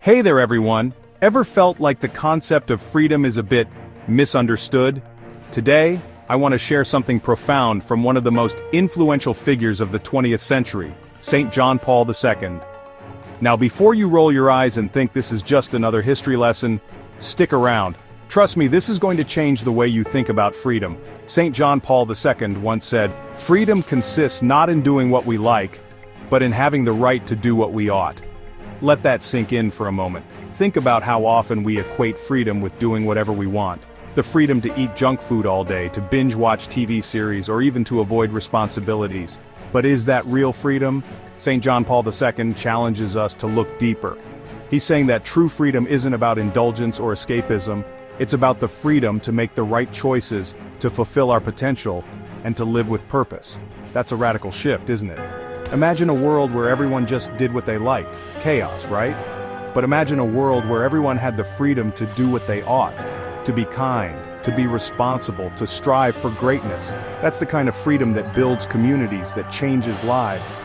Hey there everyone! Ever felt like the concept of freedom is a bit misunderstood? Today, I want to share something profound from one of the most influential figures of the 20th century, St. John Paul II. Now before you roll your eyes and think this is just another history lesson, stick around. Trust me, this is going to change the way you think about freedom. St. John Paul II once said, "Freedom consists not in doing what we like, but in having the right to do what we ought." Let that sink in for a moment. Think about how often we equate freedom with doing whatever we want. The freedom to eat junk food all day, to binge watch TV series, or even to avoid responsibilities. But is that real freedom? St. John Paul II challenges us to look deeper. He's saying that true freedom isn't about indulgence or escapism, it's about the freedom to make the right choices, to fulfill our potential, and to live with purpose. That's a radical shift, isn't it? Imagine a world where everyone just did what they liked. Chaos, right? But imagine a world where everyone had the freedom to do what they ought. To be kind, to be responsible, to strive for greatness. That's the kind of freedom that builds communities, that changes lives.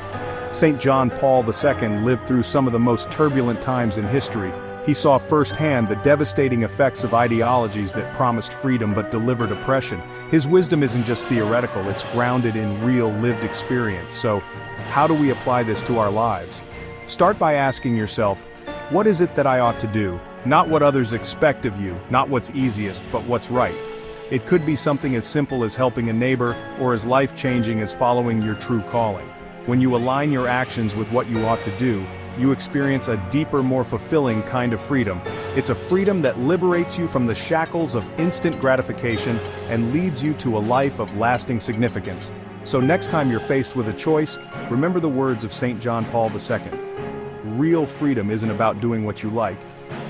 St. John Paul II lived through some of the most turbulent times in history. He saw firsthand the devastating effects of ideologies that promised freedom but delivered oppression. His wisdom isn't just theoretical, it's grounded in real lived experience. So, how do we apply this to our lives? Start by asking yourself, what is it that I ought to do? Not what others expect of you, not what's easiest, but what's right. It could be something as simple as helping a neighbor, or as life-changing as following your true calling. When you align your actions with what you ought to do, you experience a deeper, more fulfilling kind of freedom. It's a freedom that liberates you from the shackles of instant gratification and leads you to a life of lasting significance. So next time you're faced with a choice, remember the words of St. John Paul II. Real freedom isn't about doing what you like.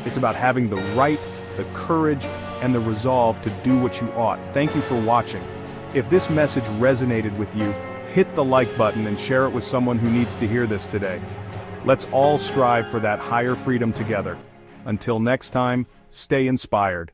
It's about having the right, the courage, and the resolve to do what you ought. Thank you for watching. If this message resonated with you, hit the like button and share it with someone who needs to hear this today. Let's all strive for that higher freedom together. Until next time, stay inspired.